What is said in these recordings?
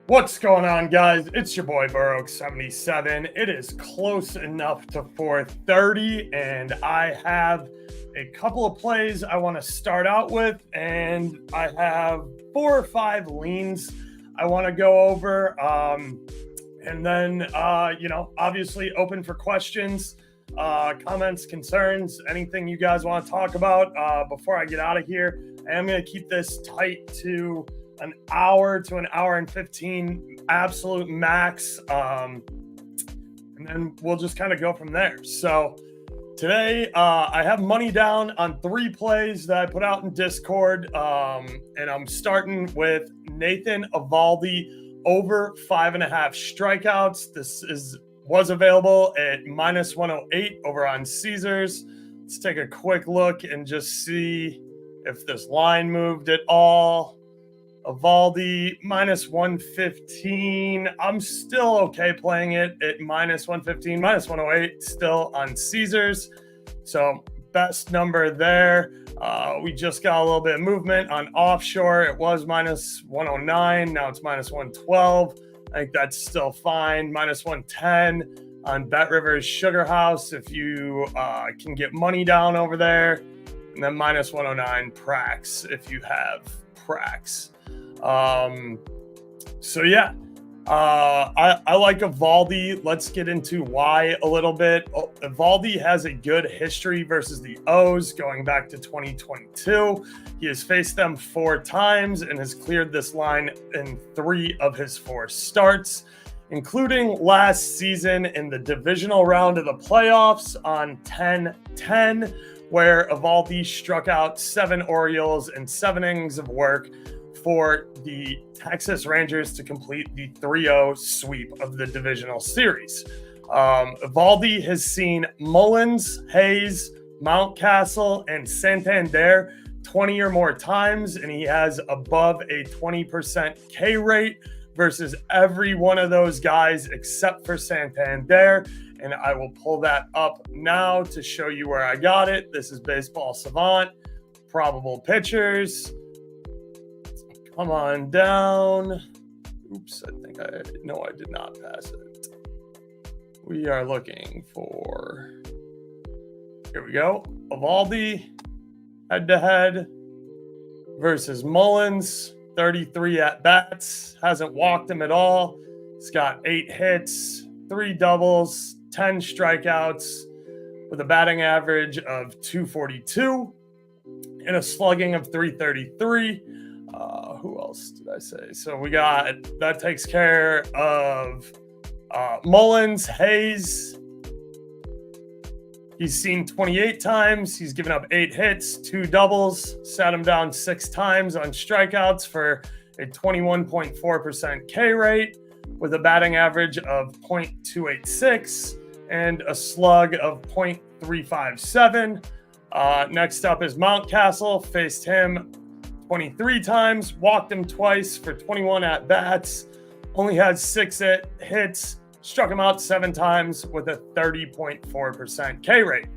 What's going on, guys? It's your boy Burrow77. It is close enough to 4:30, and I have a couple of plays I want to start out with, and I have 4 or 5 leans I want to go over, and then obviously open for questions, comments, concerns, anything you guys want to talk about before I get out of here. I am going to keep this tight to an hour to an hour and 15 absolute max, and then we'll just kind of go from there. So today I have money down on 3 plays that I put out in Discord, and I'm starting with Nathan Eovaldi over 5.5 strikeouts. This was available at -108 over on Caesars. Let's take a quick look and just see if this line moved at all. Eovaldi -115. I'm still okay playing it at -115, -108 still on Caesars. So best number there. We just got a little bit of movement on offshore. It was -109. Now it's -112. I think that's still fine. -110 on Bet Rivers Sugar House if you can get money down over there. And then -109 Prax if you have Prax. I like Eovaldi. Let's get into why a little bit. Eovaldi has a good history versus the O's going back to 2022. He has faced them 4 times and has cleared this line in 3 of his 4 starts, including last season in the divisional round of the playoffs on 10-10, where Eovaldi struck out 7 Orioles in 7 innings of work for the Texas Rangers to complete the 3-0 sweep of the divisional series. Eovaldi has seen Mullins, Hayes, Mountcastle, and Santander 20 or more times, and he has above a 20% K rate versus every one of those guys except for Santander. And I will pull that up now to show you where I got it. This is Baseball Savant, probable pitchers. Come on down. Oops, I did not pass it. We are looking for, here we go. Eovaldi head-to-head versus Mullins, 33 at-bats. Hasn't walked him at all. He's got 8 hits, 3 doubles, 10 strikeouts with a batting average of 242 and a slugging of 333. Who else did I say? So we got, that takes care of Mullins, Hayes. He's seen 28 times. He's given up 8 hits, 2 doubles, sat him down 6 times on strikeouts for a 21.4% K rate with a batting average of .286 and a slug of .357. Next up is Mountcastle. Faced him 23 times, walked him twice for 21 at-bats, only had 6 hits, struck him out 7 times with a 30.4% K rate.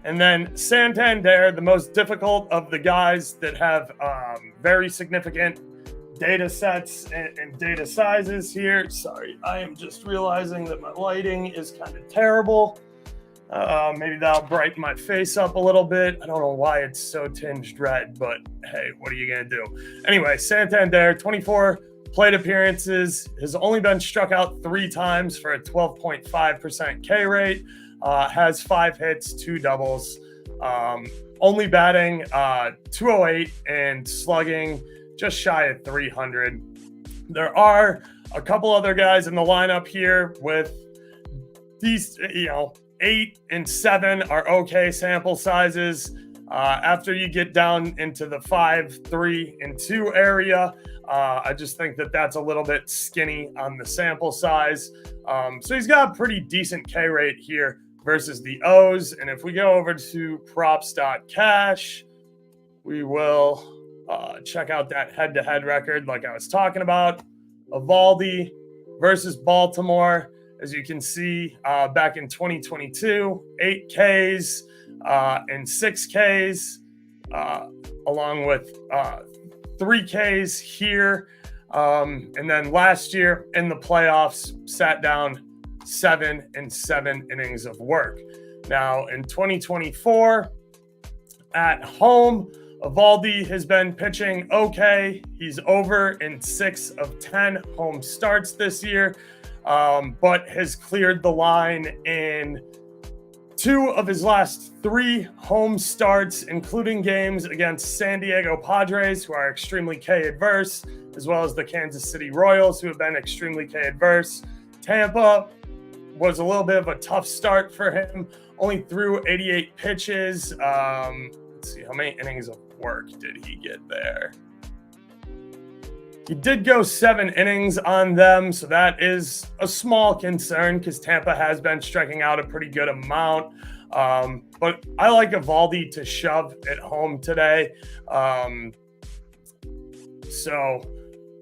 And then Santander, the most difficult of the guys that have very significant data sets and data sizes here. Sorry, I am just realizing that my lighting is kind of terrible. Maybe that'll brighten my face up a little bit. I don't know why it's so tinged red, but hey, what are you going to do? Anyway, Santander, 24 plate appearances, has only been struck out 3 times for a 12.5% K rate, has 5 hits, 2 doubles, only batting 208 and slugging just shy of 300. There are a couple other guys in the lineup here with these, 8 and 7 are okay sample sizes. After you get down into the 5, 3, and 2 area, I just think that that's a little bit skinny on the sample size. So he's got a pretty decent K rate here versus the O's. And if we go over to props.cash, we will check out that head-to-head record like I was talking about. Eovaldi versus Baltimore. As you can see, back in 2022, 8 Ks and 6 Ks, along with 3 Ks here. And then last year in the playoffs, sat down 7 in 7 innings of work. Now in 2024 at home, Eovaldi has been pitching okay. He's over in 6 of 10 home starts this year, but has cleared the line in 2 of his last 3 home starts, including games against San Diego Padres, who are extremely K-adverse, as well as the Kansas City Royals, who have been extremely K-adverse. Tampa was a little bit of a tough start for him. Only threw 88 pitches. Let's see, how many innings of work did he get there? He did go 7 innings on them, so that is a small concern because Tampa has been striking out a pretty good amount. But I like Eovaldi to shove at home today. So,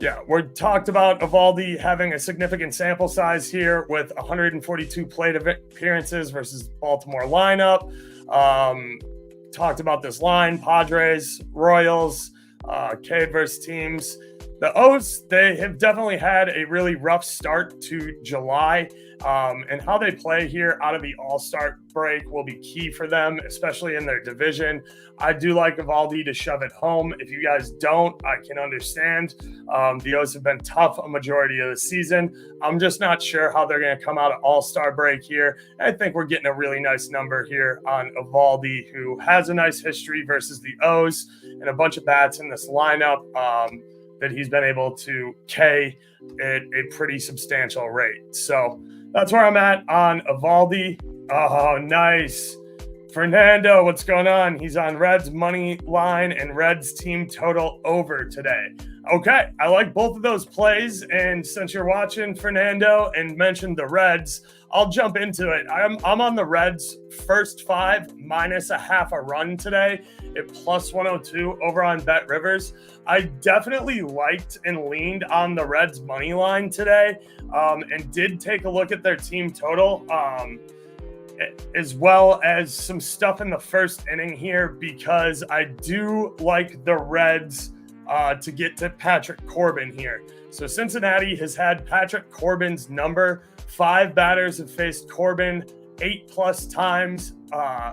yeah, we talked about Eovaldi having a significant sample size here with 142 plate appearances versus Baltimore lineup. Talked about this line, Padres, Royals, K-adverse teams. The O's, they have definitely had a really rough start to July, and how they play here out of the All-Star break will be key for them, especially in their division. I do like Eovaldi to shove it home. If you guys don't, I can understand. The O's have been tough a majority of the season. I'm just not sure how they're going to come out of All-Star break here. I think we're getting a really nice number here on Eovaldi, who has a nice history versus the O's and a bunch of bats in this lineup. That he's been able to K at a pretty substantial rate. So that's where I'm at on Eovaldi. Oh, nice. Fernando, what's going on? He's on Reds money line and Reds team total over today. Okay, I like both of those plays. And since you're watching, Fernando, and mentioned the Reds, I'll jump into it. I'm on the Reds first 5 minus a half a run today at plus 102 over on Bet Rivers. I definitely liked and leaned on the Reds money line today, and did take a look at their team total, as well as some stuff in the first inning here, because I do like the Reds to get to Patrick Corbin here. So Cincinnati has had Patrick Corbin's number. 5 batters have faced Corbin 8+ times.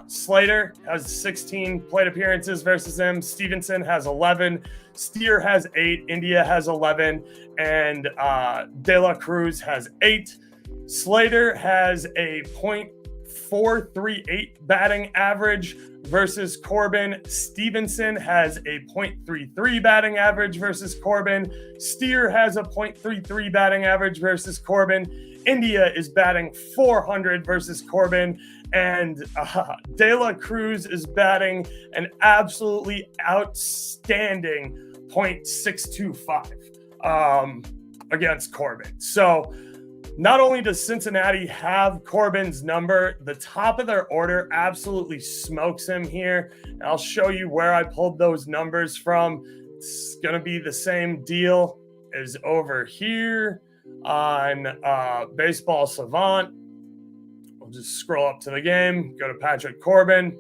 Slater has 16 plate appearances versus him. Stevenson has 11. Steer has 8. India has 11. And De La Cruz has 8. Slater has a .438 batting average versus Corbin. Stevenson has a .33 batting average versus Corbin. Steer has a .33 batting average versus Corbin. India is batting .400 versus Corbin. And De La Cruz is batting an absolutely outstanding .625 against Corbin. So not only does Cincinnati have Corbin's number, the top of their order absolutely smokes him here. And I'll show you where I pulled those numbers from. It's going to be the same deal as over here on Baseball Savant. We'll just scroll up to the game, go to Patrick Corbin.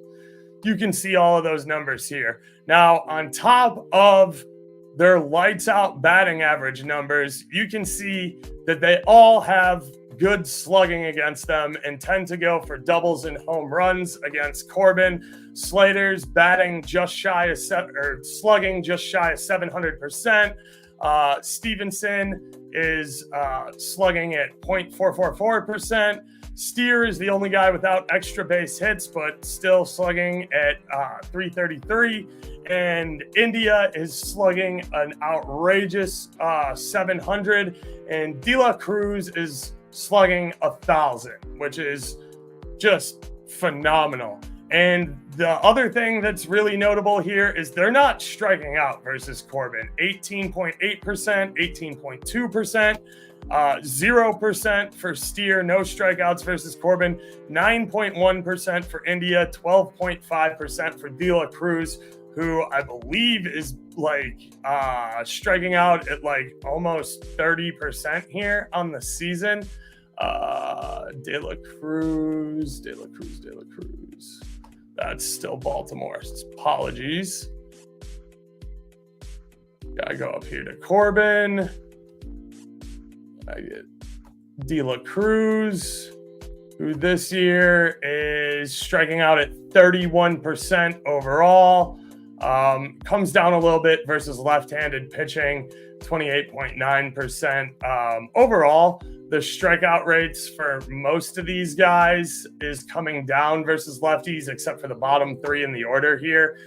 You can see all of those numbers here. Now, on top of their lights out batting average numbers, you can see that they all have good slugging against them and tend to go for doubles and home runs against Corbin. Slater's batting just shy of slugging just shy of 700%. Stevenson is slugging at .444%. Steer is the only guy without extra base hits, but still slugging at .333. And India is slugging an outrageous 700. And De La Cruz is slugging 1,000, which is just phenomenal. And the other thing that's really notable here is they're not striking out versus Corbin. 18.8%, 18.2%, 0% for Steer, no strikeouts versus Corbin, 9.1% for India, 12.5% for De La Cruz, who I believe is like striking out at like almost 30% here on the season. De La Cruz. That's still Baltimore. Apologies. Gotta go up here to Corbin. De La Cruz, who this year is striking out at 31% overall. Comes down a little bit versus left-handed pitching, 28.9%. Overall, the strikeout rates for most of these guys is coming down versus lefties, except for the bottom three in the order here.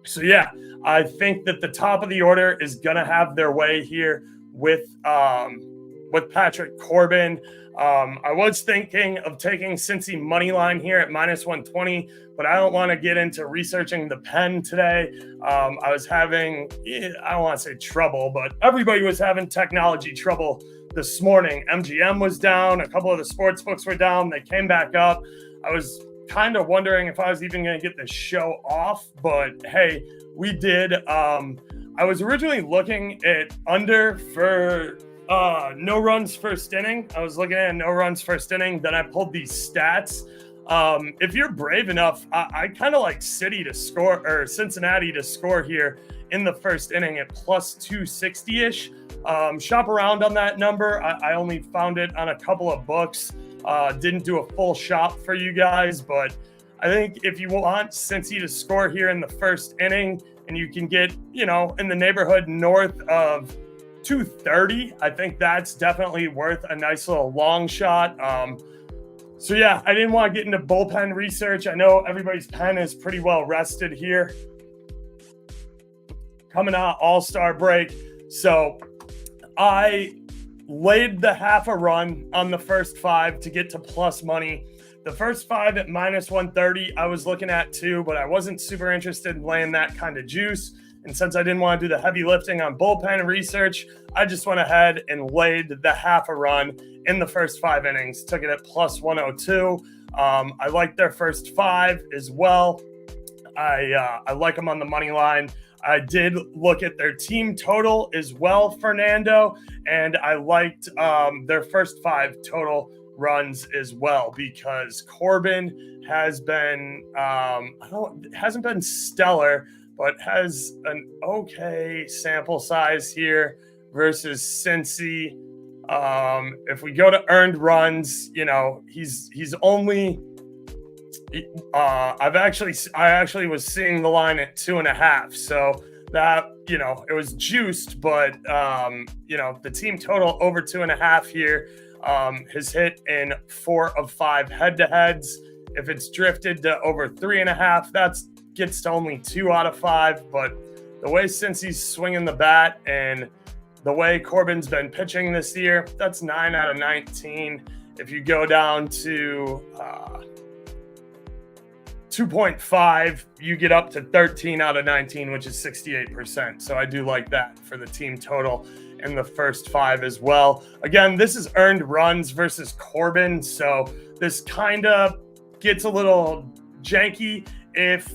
So yeah, I think that the top of the order is going to have their way here with Patrick Corbin. I was thinking of taking Cincy money line here at -120, but I don't want to get into researching the pen today. I was having, I don't want to say trouble, but everybody was having technology trouble this morning. MGM was down. A couple of the sports books were down. They came back up. I was kind of wondering if I was even going to get the show off, but hey, we did. I was originally looking at under for no runs first inning. I was looking at no runs first inning. Then I pulled these stats. If you're brave enough, I kind of like Cincinnati to score here in the first inning at plus 260-ish. Shop around on that number. I only found it on a couple of books. Didn't do a full shop for you guys, but I think if you want Cincy to score here in the first inning and you can get, in the neighborhood north of 230, I think that's definitely worth a nice little long shot. So yeah, I didn't want to get into bullpen research. I know everybody's pen is pretty well rested here. Coming out All-Star break. So I laid the half a run on the first five to get to plus money. The first five at -130, I was looking at too, but I wasn't super interested in laying that kind of juice. And since I didn't want to do the heavy lifting on bullpen research, I just went ahead and laid the half a run in the first 5 innings, took it at plus 102. I like their first 5 as well. I like them on the money line. I did look at their team total as well, Fernando, and I liked their first 5 total runs as well, because Corbin has been hasn't been stellar, but has an okay sample size here versus Cincy. If we go to earned runs, he's only. I actually was seeing the line at 2.5, so that it was juiced, but the team total over 2.5 here has hit in 4 of 5 head-to-heads. If it's drifted to over 3.5, that gets to only 2 out of 5. But the way Cincy's swinging the bat and the way Corbin's been pitching this year, that's 9 out of 19. If you go down to 2.5, you get up to 13 out of 19, which is 68%. So I do like that for the team total in the first 5 as well. Again, this is earned runs versus Corbin, so this kind of gets a little janky if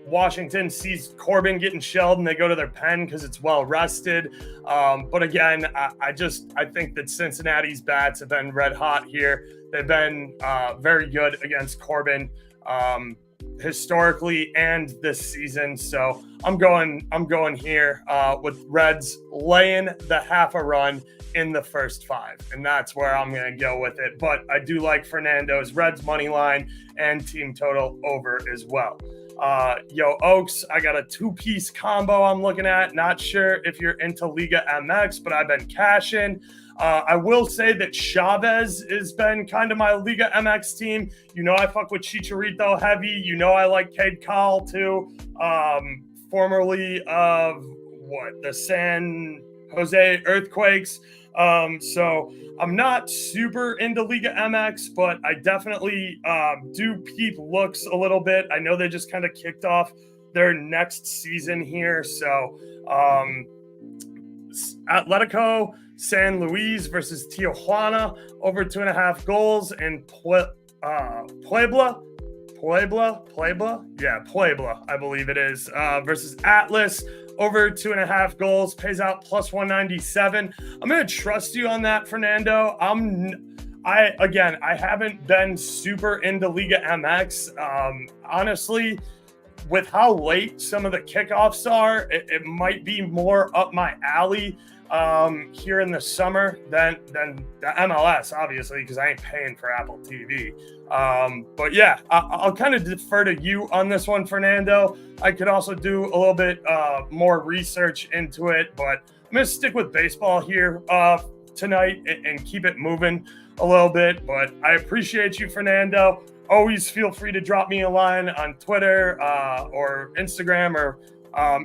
Washington sees Corbin getting shelled and they go to their pen because it's well rested. But again, I think that Cincinnati's bats have been red hot here. They've been very good against Corbin historically and this season. So I'm going here with Reds laying the half a run in the first 5, and that's where I'm going to go with it. But I do like Fernando's Reds money line and team total over as well. Oaks, I got a 2-piece combo I'm looking at. Not sure if you're into Liga MX, but I've been cashing. I will say that Chavez has been kind of my Liga MX team. I fuck with Chicharito heavy. I like Cade Cowell too. Formerly of the San Jose Earthquakes. So I'm not super into Liga MX, but I definitely do peep looks a little bit. I know they just kind of kicked off their next season here. So Atletico San Luis versus Tijuana over 2.5 goals, and Puebla, I believe it is, versus Atlas over 2.5 goals, pays out plus 197. I'm going to trust you on that, Fernando. I haven't been super into Liga MX. Honestly, with how late some of the kickoffs are, it might be more up my alley here in the summer than the MLS, obviously, because I ain't paying for Apple TV. But yeah, I'll kind of defer to you on this one, Fernando. I could also do a little bit more research into it, but I'm going to stick with baseball here tonight and keep it moving a little bit. But I appreciate you, Fernando. Always feel free to drop me a line on Twitter or Instagram or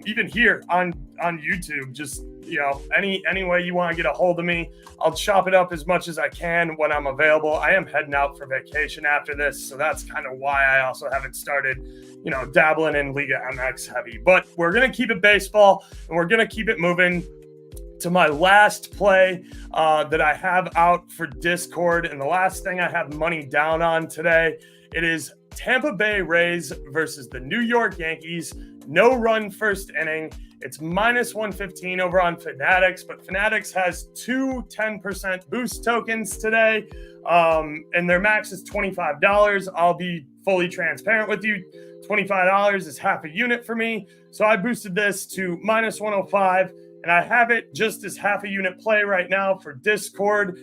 even here on YouTube. Just, any way you want to get a hold of me, I'll chop it up as much as I can when I'm available. I am heading out for vacation after this, so that's kind of why I also haven't started, dabbling in Liga MX heavy. But we're going to keep it baseball, and we're going to keep it moving to my last play that I have out for Discord. And the last thing I have money down on today, it is Tampa Bay Rays versus the New York Yankees. No run first inning. It's minus 115 over on Fanatics, but Fanatics has two 10% boost tokens today, and their max is $25. I'll be fully transparent with you. $25 is half a unit for me, so I boosted this to minus 105, and I have it just as half a unit play right now for Discord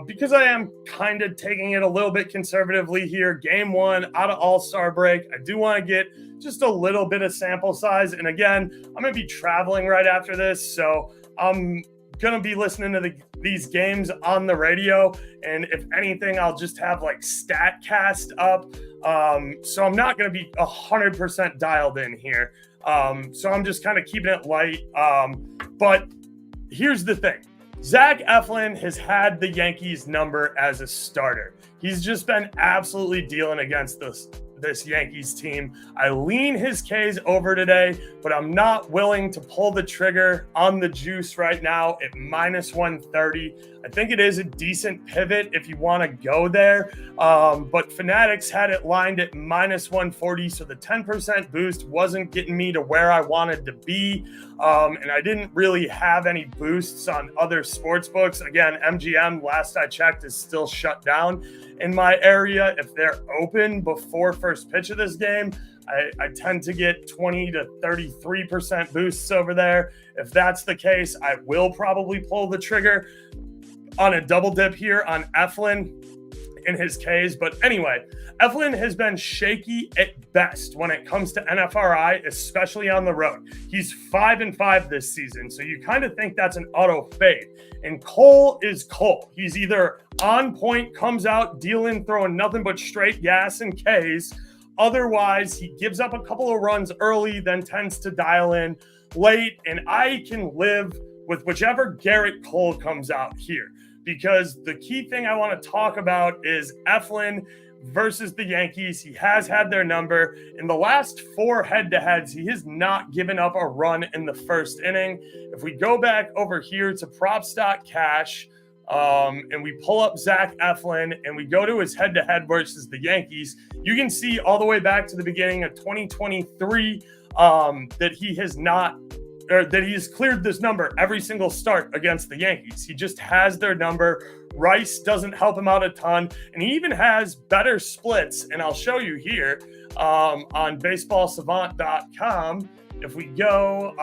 because I am kind of taking it a little bit conservatively here. Game one out of All-Star break. I do want to get just a little bit of sample size. And again, I'm going to be traveling right after this, so I'm going to be listening to these games on the radio. And if anything, I'll just have like StatCast up. So I'm not going to be 100% dialed in here. So I'm just kind of keeping it light. But here's the thing. Zach Eflin has had the Yankees number as a starter. He's just been absolutely dealing against this Yankees team. I lean his K's over today, but I'm not willing to pull the trigger on the juice right now at minus 130. I think it is a decent pivot if you want to go there. But Fanatics had it lined at minus 140, so the 10% boost wasn't getting me to where I wanted to be. And I didn't really have any boosts on other sports books. Again, MGM, last I checked, is still shut down in my area. If they're open before first pitch of this game, I tend to get 20 to 33% boosts over there. If that's the case, I will probably pull the trigger on a double dip here on Eflin in his Ks. But anyway, Eflin has been shaky at best when it comes to NFRI, especially on the road. He's 5-5 this season, so you kind of think that's an auto fade. And Cole is Cole. He's either on point, comes out, dealing, throwing nothing but straight gas and Ks. Otherwise, he gives up a couple of runs early, then tends to dial in late. And I can live with whichever Garrett Cole comes out here, because the key thing I want to talk about is Eflin versus the Yankees. He has had their number. In the last 4 head-to-heads, he has not given up a run in the first inning. If we go back over here to props.cash, and we pull up Zach Eflin and we go to his head-to-head versus the Yankees, you can see all the way back to the beginning of 2023 that he has not, or that he's cleared this number every single start against the Yankees. He just has their number. Rice doesn't help him out a ton, and he even has better splits, and I'll show you here on baseballsavant.com. If we go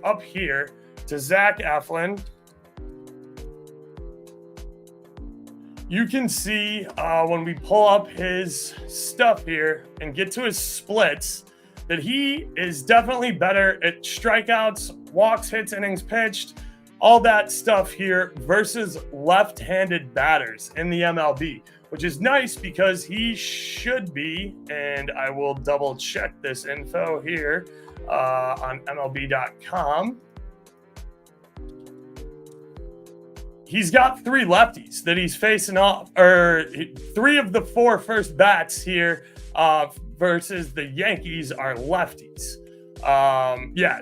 up here to Zach Eflin, you can see when we pull up his stuff here and get to his splits that he is definitely better at strikeouts, walks, hits, innings pitched, all that stuff here versus left-handed batters in the MLB, which is nice because he should be, and I will double check this info here on MLB.com. He's got 3 lefties that he's facing off, or 3 of the 4 first bats here versus the Yankees are lefties.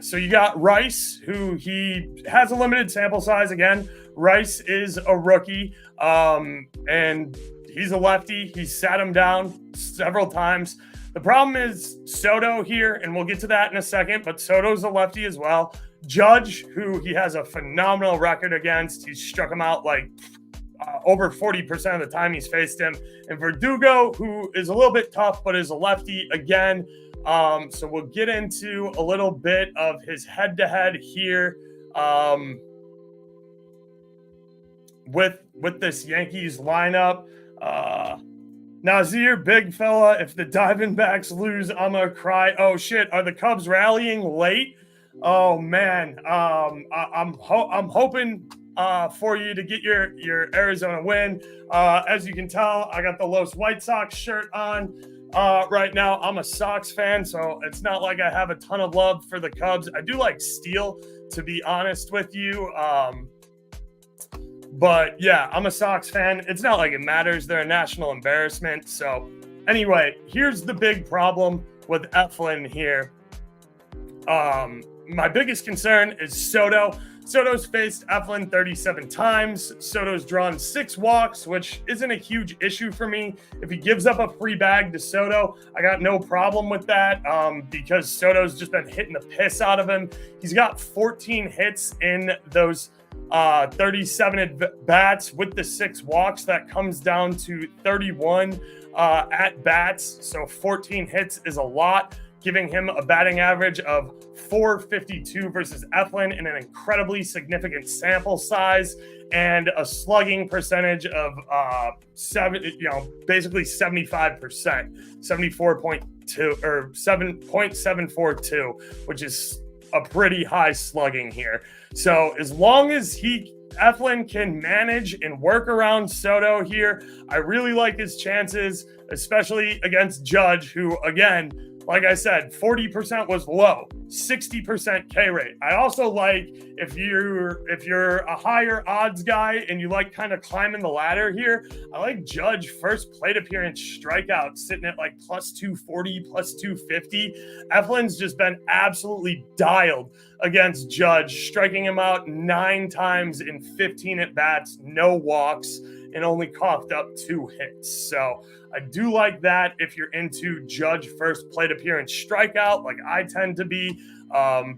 So you got Rice, who he has a limited sample size. Again, Rice is a rookie, and he's a lefty. He's sat him down several times. The problem is Soto here, and we'll get to that in a second, but Soto's a lefty as well. Judge, who he has a phenomenal record against. He's struck him out like over 40% of the time he's faced him. And Verdugo, who is a little bit tough, but is a lefty again. So we'll get into a little bit of his head-to-head here with this Yankees lineup. Nazir, big fella, if the Diamondbacks lose, I'm gonna cry. Oh shit, are the Cubs rallying late? Oh man, I'm hoping for you to get your Arizona win. As you can tell, I got the Los White Sox shirt on right now. I'm a Sox fan, so it's not like I have a ton of love for the Cubs. I do like Steele, to be honest with you. But yeah, I'm a Sox fan. It's not like it matters. They're a national embarrassment. So anyway, here's the big problem with Eflin here. My biggest concern is Soto. Soto's faced Eflin 37 times. Soto's drawn 6 walks, which isn't a huge issue for me. If he gives up a free bag to Soto, I got no problem with that because Soto's just been hitting the piss out of him. He's got 14 hits in those 37 at-bats with the 6 walks. That comes down to 31 at-bats, so 14 hits is a lot, giving him a batting average of .452 versus Eflin in an incredibly significant sample size and a slugging percentage of basically 75%, 74.2 or 7.742, which is a pretty high slugging here. So as long as Eflin can manage and work around Soto here, I really like his chances, especially against Judge, who, again, like I said, 40% was low, 60% K rate. I also like if you're a higher odds guy and you like kind of climbing the ladder here, I like Judge first plate appearance strikeout sitting at like plus 240, plus 250. Eflin's just been absolutely dialed against Judge, striking him out 9 times in 15 at bats, no walks, and only coughed up 2 hits. So I do like that if you're into Judge first plate appearance strikeout, like I tend to be,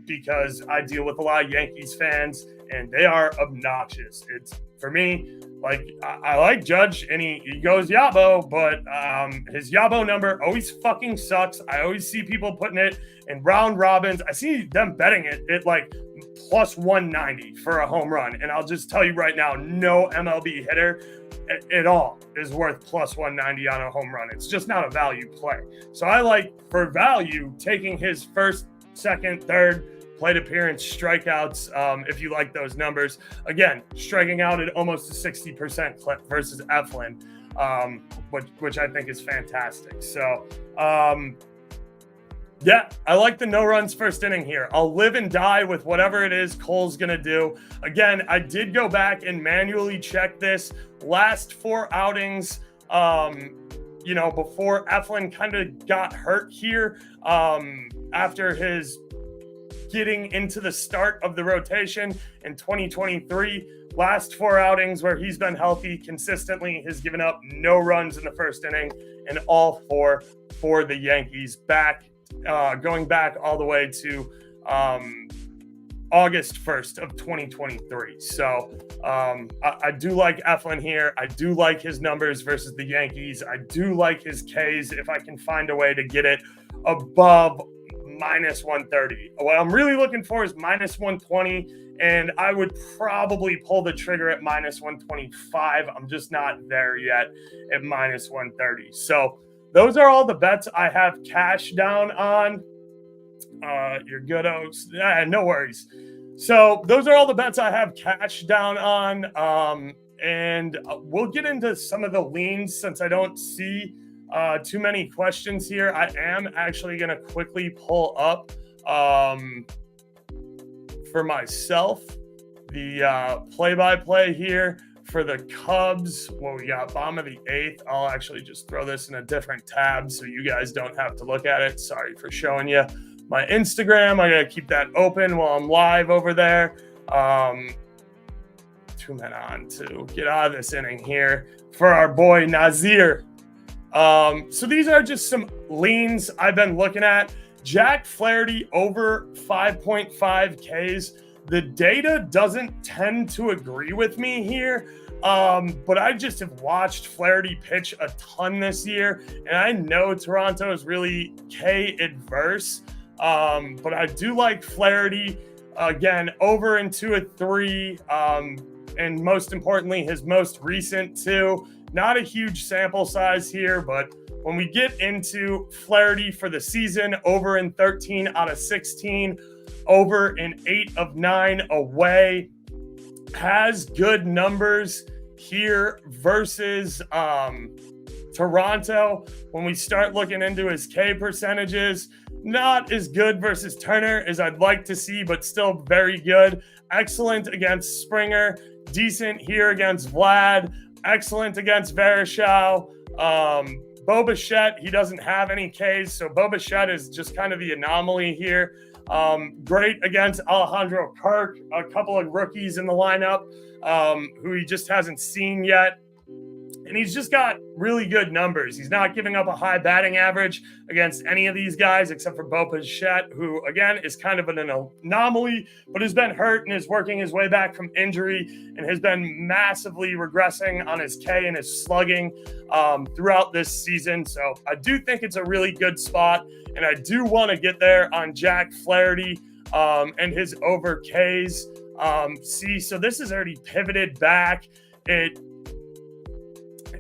because I deal with a lot of Yankees fans and they are obnoxious. It's, for me, like I like Judge and he goes Yabo, but his Yabo number always fucking sucks. I always see people putting it in round robins. I see them betting it at like plus 190 for a home run. And I'll just tell you right now, no MLB hitter at all is worth plus 190 on a home run. It's just not a value play. So I like, for value, taking his first, second, third plate appearance strikeouts, if you like those numbers. Again, striking out at almost a 60% clip versus Eflin, which I think is fantastic. So, yeah, I like the no runs first inning here. I'll live and die with whatever it is Cole's going to do. Again, I did go back and manually check this. Last 4 outings, before Eflin kind of got hurt here, after his getting into the start of the rotation in 2023, last 4 outings where he's been healthy consistently has given up no runs in the first inning, and all 4 for the Yankees, going back all the way to August 1st of 2023. So I do like Eflin here. I do like his numbers versus the Yankees. I do like his Ks if I can find a way to get it above minus 130. What I'm really looking for is minus 120, and I would probably pull the trigger at minus 125. I'm just not there yet at minus 130. So those are all the bets I have cash down on. You're good, Oaks. No worries. So those are all the bets I have cash down on. And we'll get into some of the leans since I don't see too many questions here. I am actually going to quickly pull up for myself the play-by-play here for the Cubs. Well, we got bottom of the 8th. I'll actually just throw this in a different tab so you guys don't have to look at it. Sorry for showing you my Instagram. I got to keep that open while I'm live over there. 2 men on to get out of this inning here for our boy Nazir. So these are just some leans I've been looking at. Jack Flaherty over 5.5 Ks. The data doesn't tend to agree with me here. But I just have watched Flaherty pitch a ton this year, and I know Toronto is really K adverse. But I do like Flaherty again over in 2 of 3. And most importantly, his most recent 2. Not a huge sample size here, but when we get into Flaherty for the season, over in 13 out of 16, over in 8 of 9 away, has good numbers here versus Toronto. When we start looking into his K percentages, not as good versus Turner as I'd like to see, but still very good. Excellent against Springer, decent here against Vlad, excellent against Varishau. Bo Bichette, he doesn't have any Ks, so Bo Bichette is just kind of the anomaly here. Great against Alejandro Kirk, a couple of rookies in the lineup who he just hasn't seen yet. And he's just got really good numbers. He's not giving up a high batting average against any of these guys except for Bo Bichette, who, again, is kind of an anomaly, but has been hurt and is working his way back from injury and has been massively regressing on his K and his slugging throughout this season. So I do think it's a really good spot, and I do want to get there on Jack Flaherty and his over Ks. So this is already pivoted back.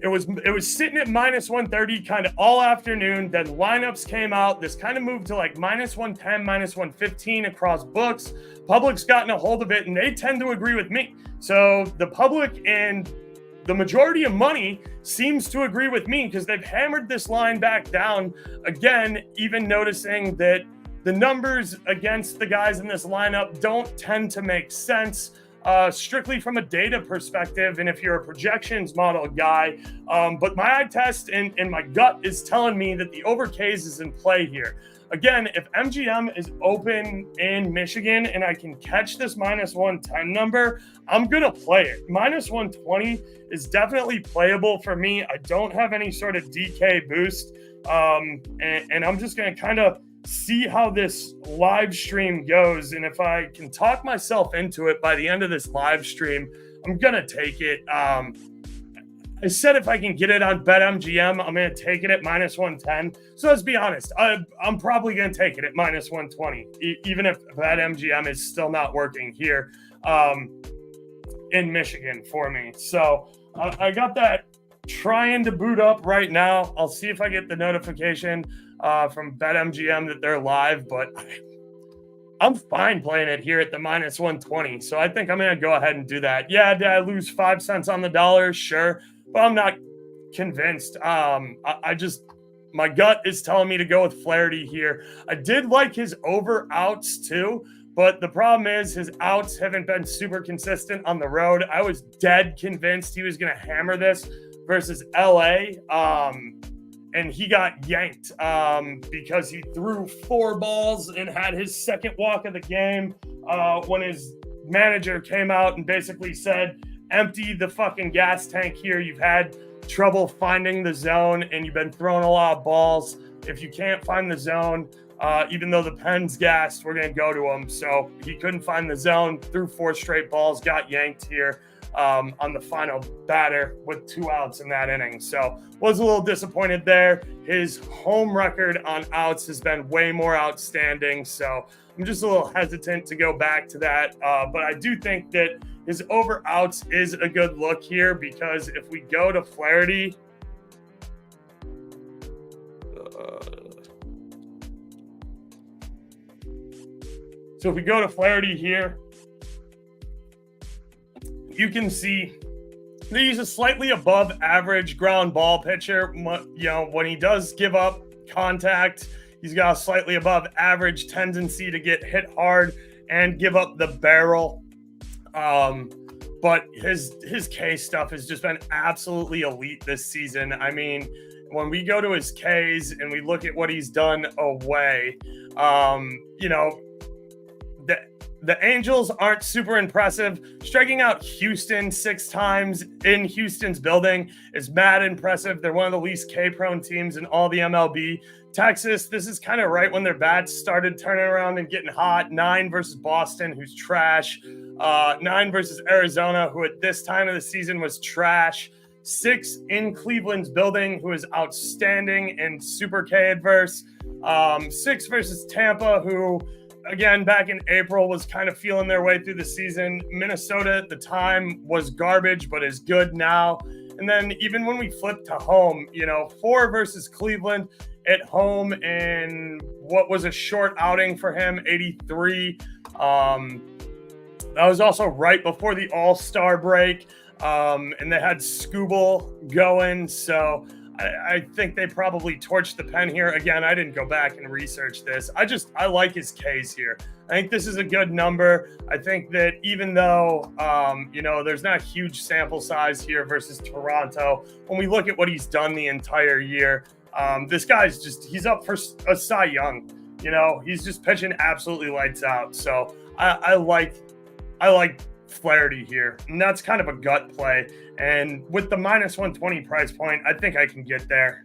It was sitting at minus 130 kind of all afternoon. Then lineups came out. This kind of moved to like minus 110, minus 115 across books. Public's gotten a hold of it, and they tend to agree with me. So the public and the majority of money seems to agree with me because they've hammered this line back down. Again, even noticing that the numbers against the guys in this lineup don't tend to make sense. Strictly from a data perspective, and if you're a projections model guy, but my eye test and my gut is telling me that the over Ks is in play here. Again, if MGM is open in Michigan and I can catch this minus 110 number, I'm going to play it. Minus 120 is definitely playable for me. I don't have any sort of DK boost, and I'm just going to kind of see how this live stream goes. And if I can talk myself into it by the end of this live stream, I'm going to take it. I said if I can get it on BetMGM, I'm going to take it at minus 110. So let's be honest. I'm probably going to take it at minus 120, even if BetMGM is still not working here in Michigan for me. So I got that trying to boot up right now. I'll see if I get the notification from BetMGM that they're live, but I'm fine playing it here at the minus 120. So I think I'm going to go ahead and do that. Yeah, did I lose 5 cents on the dollar? Sure. But I'm not convinced. My gut is telling me to go with Flaherty here. I did like his over outs too, but the problem is his outs haven't been super consistent on the road. I was dead convinced he was going to hammer this versus LA. And he got yanked because he threw 4 balls and had his second walk of the game when his manager came out and basically said, empty the fucking gas tank here. You've had trouble finding the zone and you've been throwing a lot of balls. If you can't find the zone, even though the pen's gassed, we're going to go to him. So he couldn't find the zone, threw 4 straight balls, got yanked here on the final batter with 2 outs in that inning. So was a little disappointed there. His home record on outs has been way more outstanding. So I'm just a little hesitant to go back to that. But I do think that his over outs is a good look here because if we go to Flaherty, so if we go to Flaherty here, you can see that he's a slightly above average ground ball pitcher. You know, when he does give up contact, he's got a slightly above average tendency to get hit hard and give up the barrel. But his K stuff has just been absolutely elite this season. I mean, when we go to his Ks and we look at what he's done away, you know, the Angels aren't super impressive. Striking out Houston 6 times in Houston's building is mad impressive. They're one of the least K-prone teams in all the MLB. Texas, this is kind of right when their bats started turning around and getting hot. 9 versus Boston, who's trash. 9 versus Arizona, who at this time of the season was trash. 6 in Cleveland's building, who is outstanding and super K adverse. 6 versus Tampa, who, again, back in April was kind of feeling their way through the season. Minnesota at the time was garbage, but is good now. And then even when we flip to home, 4 versus Cleveland at home in what was a short outing for him, 83. That was also right before the All-Star break. And they had Scooble going, so I think they probably torched the pen here. Again, I didn't go back and research this. I like his case here. I think this is a good number. I think that even though, there's not a huge sample size here versus Toronto, when we look at what he's done the entire year, this guy's he's up for a Cy Young. He's just pitching absolutely lights out. So I like Flaherty here, and that's kind of a gut play. And with the -120 price point, I think I can get there.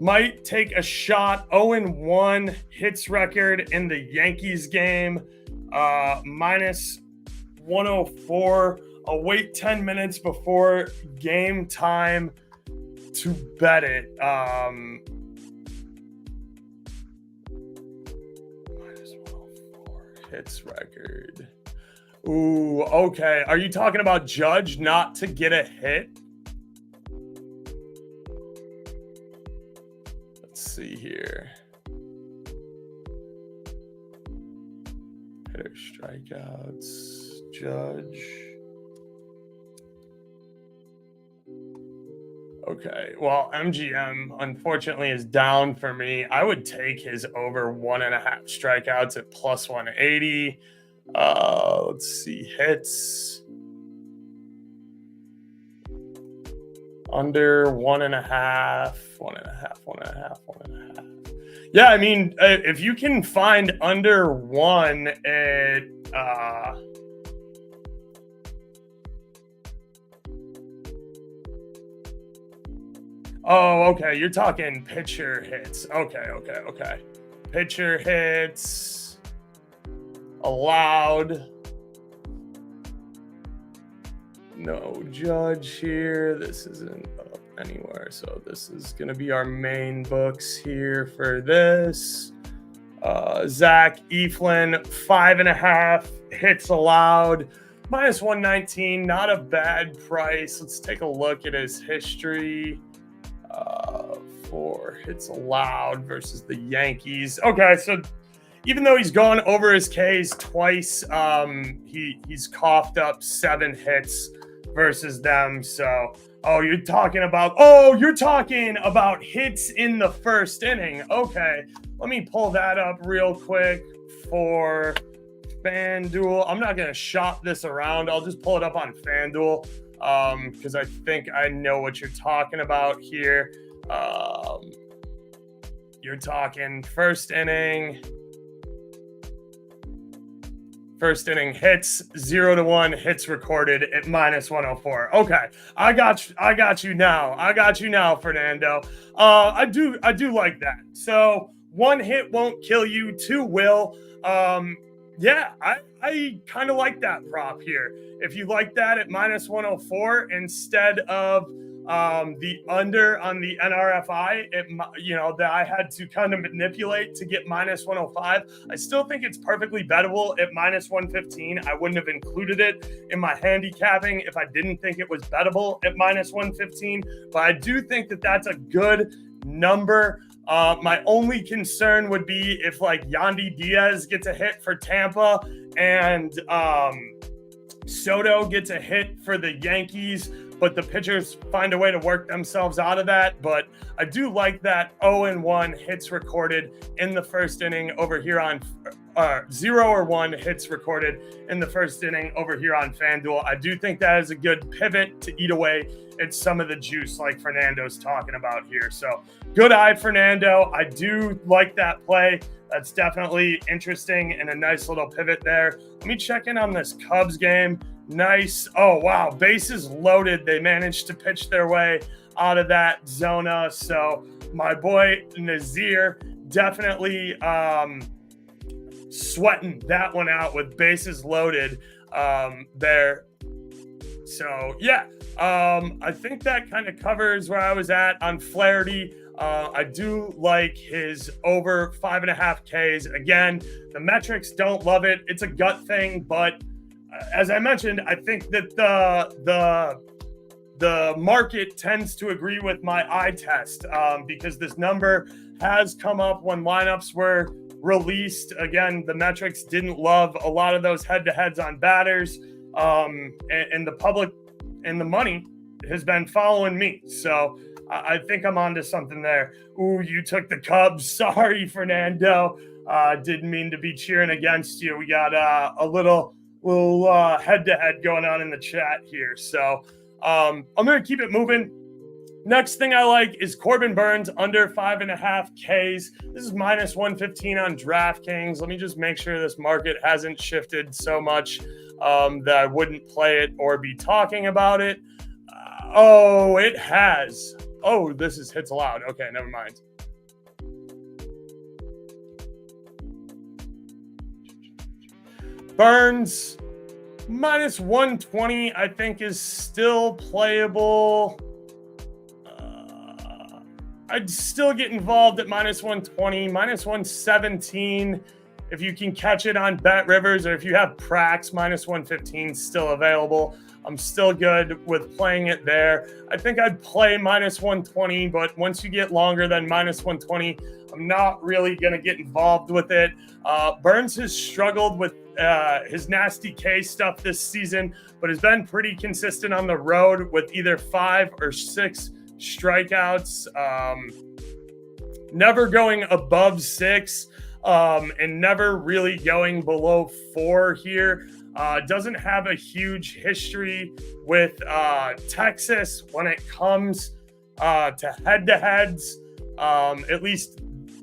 Might take a shot. 0-1 hits record in the Yankees game. -104. I'll wait 10 minutes before game time to bet it. -104 hits record. Ooh, okay. Are you talking about Judge not to get a hit? Let's see here. Hitter strikeouts, Judge. Okay, well, MGM unfortunately is down for me. I would take his over 1.5 strikeouts at +180. Let's see, hits under 1.5. Yeah, I mean, if you can find under 1 at okay, you're talking pitcher hits. Okay. Pitcher hits allowed. No Judge here. This isn't up anywhere, so this is going to be our main books here for this. Zach Eflin, 5.5 hits allowed, -119. Not a bad price. Let's take a look at his history. 4 hits allowed versus the Yankees. Okay, so even though he's gone over his Ks twice, he's coughed up 7 hits versus them. So, you're talking about hits in the first inning. Okay, let me pull that up real quick for FanDuel. I'm not going to shop this around. I'll just pull it up on FanDuel because I think I know what you're talking about here. You're talking first inning hits, 0-1 hits recorded at -104. Okay, I got you now, Fernando. I do like that. So 1 hit won't kill you, 2 will. Yeah, I kind of like that prop here. If you like that at -104 instead of the under on the NRFI, that I had to kind of manipulate to get -105. I still think it's perfectly bettable at -115. I wouldn't have included it in my handicapping if I didn't think it was bettable at -115, but I do think that that's a good number. My only concern would be if Yandy Diaz gets a hit for Tampa and Soto gets a hit for the Yankees, but the pitchers find a way to work themselves out of that. But I do like that 0-1 hits recorded in the first inning over here on 0-1 hits recorded in the first inning over here on FanDuel. I do think that is a good pivot to eat away at some of the juice like Fernando's talking about here. So good eye, Fernando. I do like that play. that's definitely interesting and a nice little pivot there. Let me check in on this Cubs game. Nice. Oh, wow. Bases loaded. They managed to pitch their way out of that zona. So my boy Nazir definitely sweating that one out with bases loaded there. So, yeah, I think that kind of covers where I was at on Flaherty. I do like his over 5.5 Ks. Again, the metrics don't love it. It's a gut thing, but as I mentioned, I think that the market tends to agree with my eye test because this number has come up when lineups were released. Again, the metrics didn't love a lot of those head-to-heads on batters, and the public and the money has been following me. So I think I'm onto something there. Ooh, you took the Cubs. Sorry, Fernando. Didn't mean to be cheering against you. We got a little head-to-head going on in the chat here. So I'm going to keep it moving. Next thing I like is Corbin Burnes under 5.5 Ks. This is minus 115 on DraftKings. Let me just make sure this market hasn't shifted so much that I wouldn't play it or be talking about it. Oh, it has. Oh, this is hits allowed. Okay, never mind. Burnes minus 120, I think, is still playable. I'd still get involved at minus 120, minus 117. If you can catch it on Bet Rivers, or if you have Prax, minus 115 still available. I'm still good with playing it there. I think I'd play minus 120, but once you get longer than minus 120, I'm not really going to get involved with it. Burnes has struggled with his nasty K stuff this season, but has been pretty consistent on the road with either 5 or 6 strikeouts, never going above 6, and never really going below 4 here. Doesn't have a huge history with Texas when it comes to head-to-heads, at least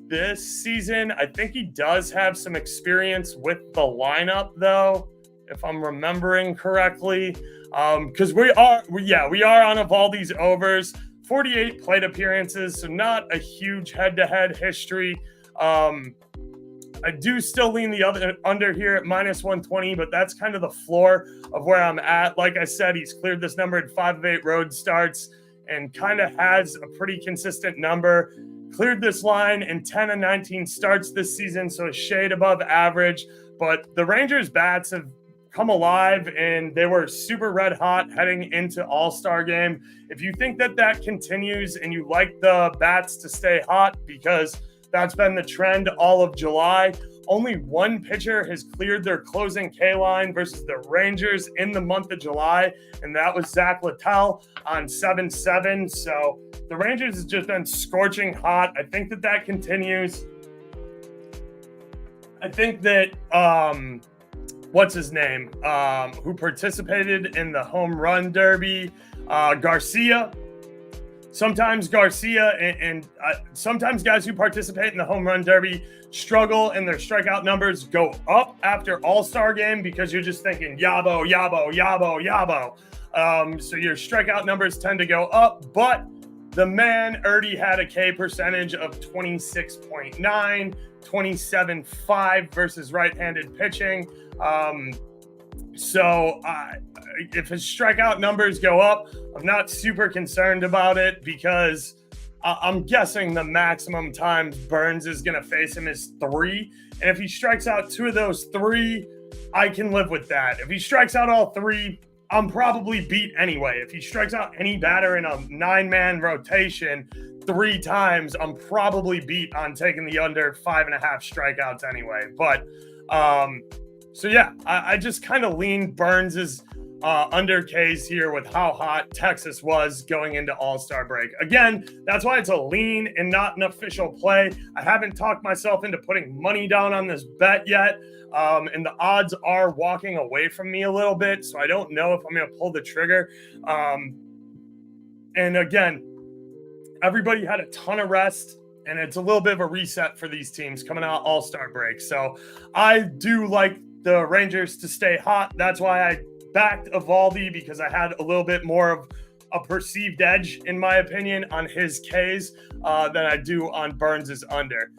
this season. I think he does have some experience with the lineup, though, if I'm remembering correctly, because we are on Evaldi's overs. 48 plate appearances, so not a huge head-to-head history. I do still lean the other under here at minus 120, but that's kind of the floor of where I'm at. Like I said, he's cleared this number at 5 of 8 road starts and kind of has a pretty consistent number. Cleared this line in 10 of 19 starts this season, so a shade above average. But the Rangers' bats have come alive, and they were super red hot heading into All-Star game. If you think that that continues and you like the bats to stay hot, because that's been the trend all of July, only one pitcher has cleared their closing K line versus the Rangers in the month of July, and that was Zach Littell on 7-7. So the Rangers has just been scorching hot. I think that that continues. I think that what's his name, who participated in the home run derby, Garcia. Sometimes Garcia and sometimes guys who participate in the home run derby struggle and their strikeout numbers go up after All-Star game because you're just thinking yabo, yabo, yabo, yabo. So your strikeout numbers tend to go up, but the man already had a K percentage of 26.9, 27.5 versus right-handed pitching. So if his strikeout numbers go up, I'm not super concerned about it because I'm guessing the maximum times Burnes is going to face him is 3. And if he strikes out 2 of those 3, I can live with that. If he strikes out all 3, I'm probably beat anyway. If he strikes out any batter in a 9-man rotation 3 times, I'm probably beat on taking the under 5.5 strikeouts anyway. But so yeah, I just kind of lean Burnes's under Ks here with how hot Texas was going into All-Star break. Again, that's why it's a lean and not an official play. I haven't talked myself into putting money down on this bet yet, and the odds are walking away from me a little bit, so I don't know if I'm going to pull the trigger. And again, everybody had a ton of rest and it's a little bit of a reset for these teams coming out All-Star break. So I do like the Rangers to stay hot. That's why I backed Eovaldi, because I had a little bit more of a perceived edge, in my opinion, on his Ks than I do on Burns's under.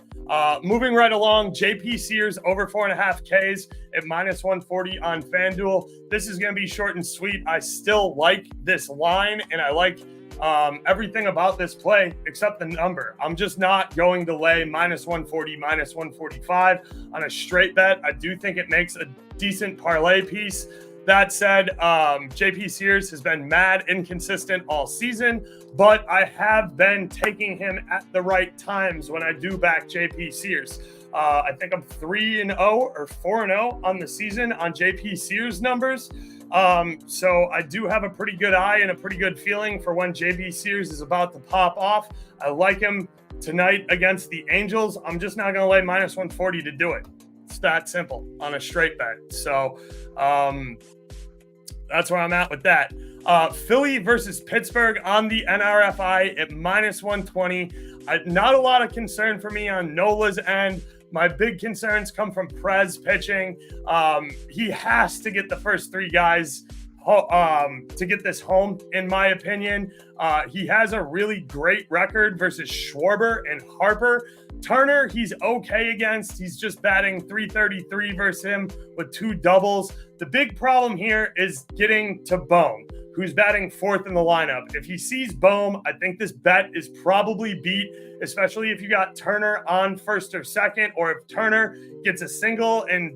Moving right along, JP Sears over 4.5 Ks at -140 on FanDuel. This is going to be short and sweet. I still like this line, and I like everything about this play except the number. I'm just not going to lay -140, -145 on a straight bet. I do think it makes a decent parlay piece. That said, JP Sears has been mad inconsistent all season, but I have been taking him at the right times when I do back JP Sears. I think I'm 3-0 or 4-0 on the season on JP Sears numbers. So I do have a pretty good eye and a pretty good feeling for when JP Sears is about to pop off. I like him tonight against the Angels. I'm just not going to lay -140 to do it. It's that simple on a straight bet. So that's where I'm at with that. Philly versus Pittsburgh on the NRFI at -120. Not a lot of concern for me on Nola's end. My big concerns come from Perez pitching. He has to get the first three guys to get this home, in my opinion. He has a really great record versus Schwarber and Harper. Turner, he's okay against. He's just batting .333 versus him with 2 doubles. The big problem here is getting to Bohm, who's batting 4th in the lineup. If he sees Bohm, I think this bet is probably beat, especially if you got Turner on 1st or 2nd, or if Turner gets a single and,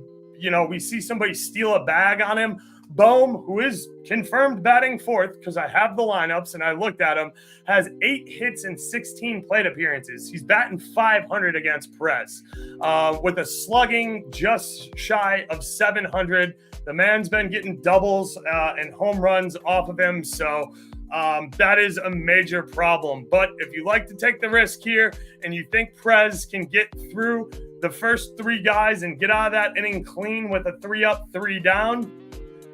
we see somebody steal a bag on him. Bohm, who is confirmed batting 4th, because I have the lineups and I looked at him, has 8 hits and 16 plate appearances. He's batting .500 against Perez, with a slugging just shy of 700. The man's been getting doubles and home runs off of him, so that is a major problem. But if you like to take the risk here and you think Perez can get through the first 3 guys and get out of that inning clean with a 3-up, 3-down,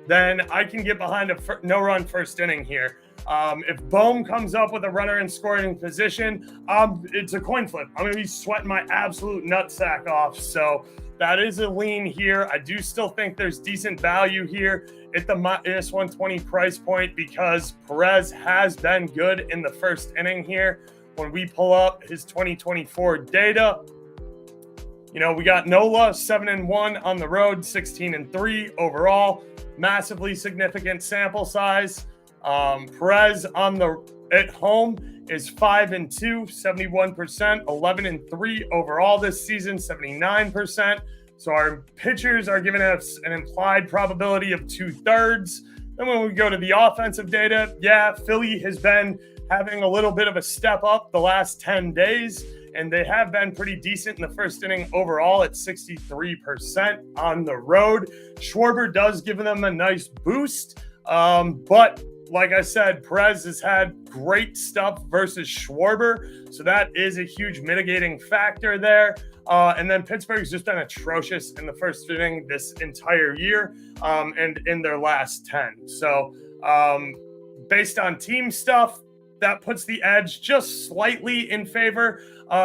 then I can get behind a no-run first inning here. If Bohm comes up with a runner in scoring position, it's a coin flip. I'm going to be sweating my absolute nutsack off. So that is a lean here. I do still think there's decent value here at the -120 price point, because Perez has been good in the first inning here. When we pull up his 2024 data, we got Nola 7-1 on the road, 16-3 overall. Massively significant sample size. Perez at home is 5-2, 71%, 11-3 overall this season, 79%. So our pitchers are giving us an implied probability of 2/3. Then when we go to the offensive data, Philly has been having a little bit of a step up the last 10 days, and they have been pretty decent in the first inning overall at 63% on the road. Schwarber does give them a nice boost, but like I said, Perez has had great stuff versus Schwarber, so that is a huge mitigating factor there. And then Pittsburgh's just been atrocious in the first inning this entire year, and in their last 10. So based on team stuff, that puts the edge just slightly in favor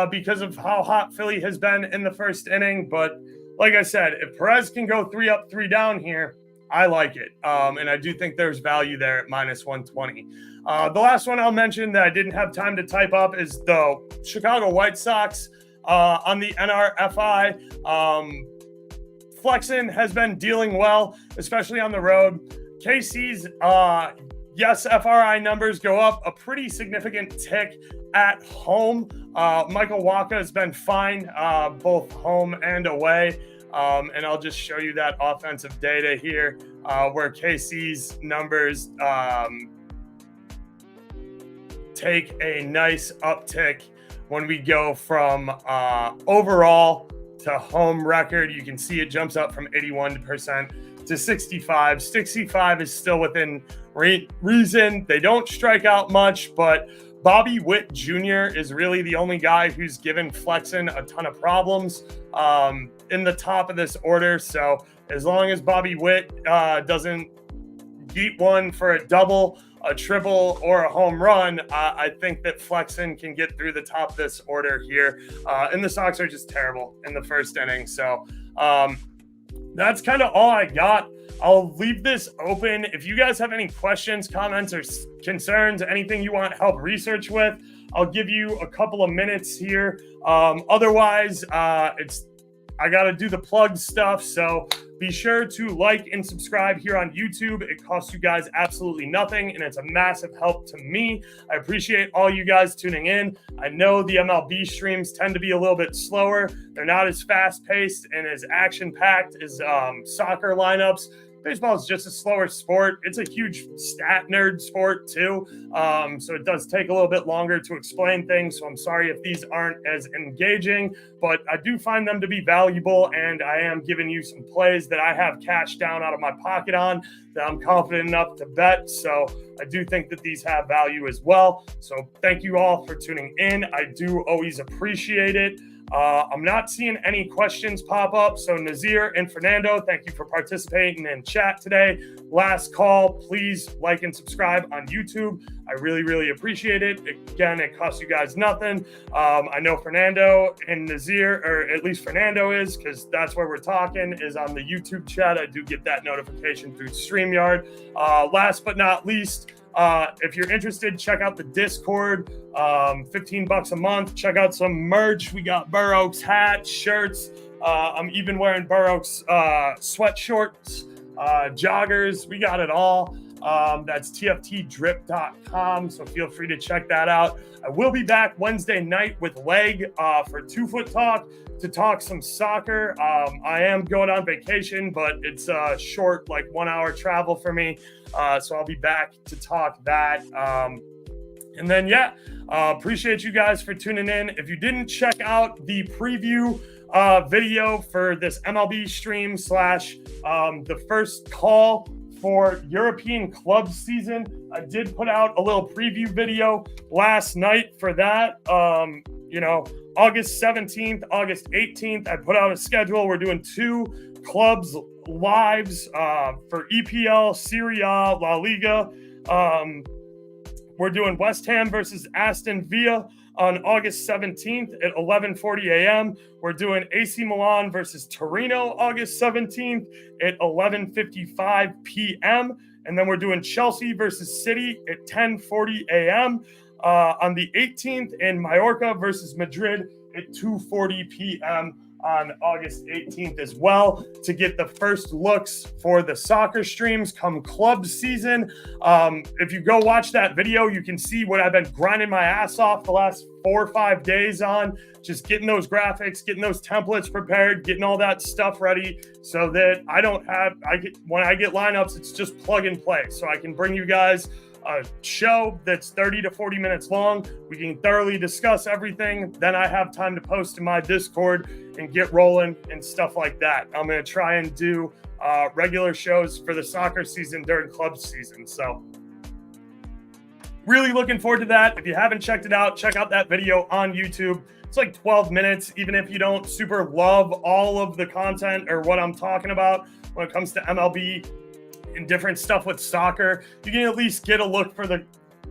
because of how hot Philly has been in the first inning. But like I said, if Perez can go 3-up, 3-down here, I like it. And I do think there's value there at -120. The last one I'll mention that I didn't have time to type up is the Chicago White Sox on the NRFI. Flexen has been dealing well, especially on the road. KC's yes, FRI numbers go up a pretty significant tick at home. Michael Wacha has been fine both home and away. And I'll just show you that offensive data here where KC's numbers take a nice uptick when we go from overall to home record. You can see it jumps up from 81% to 65. 65 is still within reason. They don't strike out much, but Bobby Witt Jr. is really the only guy who's given Flexen a ton of problems in the top of this order. So as long as Bobby Witt doesn't beat one for a double a triple or a home run, I think that Flexen can get through the top of this order here. And the Sox are just terrible in the first inning. So that's kind of all I got. I'll leave this open. If you guys have any questions, comments, or concerns, anything you want help research with, I'll give you a couple of minutes here. Otherwise, I got to do the plug stuff. So be sure to like and subscribe here on YouTube. It costs you guys absolutely nothing, and it's a massive help to me. I appreciate all you guys tuning in. I know the MLB streams tend to be a little bit slower. They're not as fast-paced and as action-packed as soccer lineups. Baseball is just a slower sport. It's a huge stat nerd sport too. So it does take a little bit longer to explain things. So I'm sorry if these aren't as engaging, but I do find them to be valuable. And I am giving you some plays that I have cash down out of my pocket on that I'm confident enough to bet. So I do think that these have value as well. So thank you all for tuning in. I do always appreciate it. I'm not seeing any questions pop up. So Nazir and Fernando, thank you for participating in chat today. Last call, please like and subscribe on YouTube. I really, really appreciate it. Again, it costs you guys nothing. I know Fernando and Nazir, or at least Fernando is, because that's where we're talking, is on the YouTube chat. I do get that notification through StreamYard. Last but not least, if you're interested, check out the Discord. $15 a month. Check out some merch. We got Burr Oaks hats, shirts. I'm even wearing Burr Oaks sweat shorts, joggers. We got it all. That's tftdrip.com. So feel free to check that out. I will be back Wednesday night with Leg for 2 Foot Talk to talk some soccer. I am going on vacation, but it's a short, like 1 hour travel for me. So I'll be back to talk that. And then, appreciate you guys for tuning in. If you didn't check out the preview video for this MLB stream / the first call for European club season, I did put out a little preview video last night for that. August 17th, August 18th, I put out a schedule. We're doing 2 clubs lives for EPL, Serie A, La Liga. We're doing West Ham versus Aston Villa on August 17th at 11:40 a.m. We're doing AC Milan versus Torino August 17th at 11:55 p.m. And then we're doing Chelsea versus City at 10:40 a.m. On the 18th, and Mallorca versus Madrid at 2:40 p.m. on August 18th as well, to get the first looks for the soccer streams come club season. If you go watch that video, you can see what I've been grinding my ass off the last 4 or 5 days on, just getting those graphics, getting those templates prepared, getting all that stuff ready so that when I get lineups, it's just plug and play. So I can bring you guys a show that's 30 to 40 minutes long. We can thoroughly discuss everything. Then I have time to post in my Discord and get rolling and stuff like that. I'm going to try and do regular shows for the soccer season during club season. So really looking forward to that. If you haven't checked it out, check out that video on YouTube. It's like 12 minutes. Even if you don't super love all of the content or what I'm talking about when it comes to MLB and different stuff with soccer, you can at least get a look through the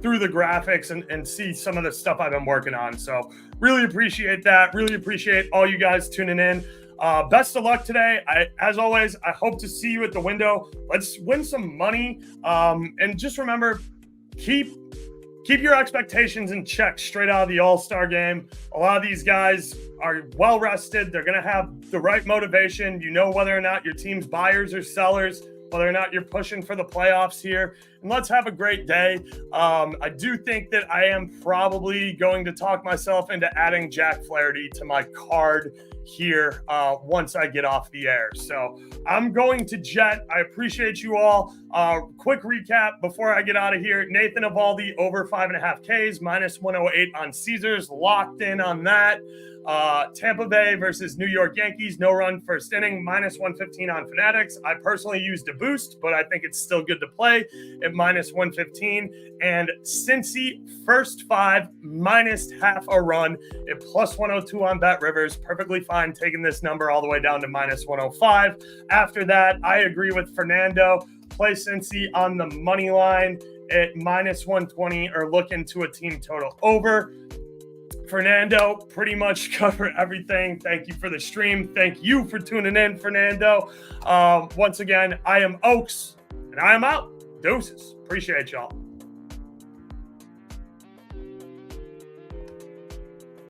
graphics and see some of the stuff I've been working on. So really appreciate that. Really appreciate all you guys tuning in. Best of luck today. As always, I hope to see you at the window. Let's win some money. And just remember, keep your expectations in check straight out of the All-Star game. A lot of these guys are well rested. They're going to have the right motivation. You know whether or not your team's buyers or sellers, whether or not you're pushing for the playoffs here. And let's have a great day. I do think that I am probably going to talk myself into adding Jack Flaherty to my card here once I get off the air. So I'm going to jet. I appreciate you all. Quick recap before I get out of here. Nathan Eovaldi over 5.5 Ks, minus 108 on Caesars, locked in on that. Tampa Bay versus New York Yankees, no run first inning, minus 115 on Fanatics. I personally used a boost, but I think it's still good to play at minus 115. And Cincy first 5, minus half a run at plus 102 on Bet Rivers. Perfectly fine taking this number all the way down to minus 105. After that, I agree with Fernando. Play Cincy on the money line at -120 or look into a team total over. Fernando, pretty much cover everything. Thank you for the stream. Thank you for tuning in, Fernando. Once again, I am Oaks, and I am out. Deuces. Appreciate y'all.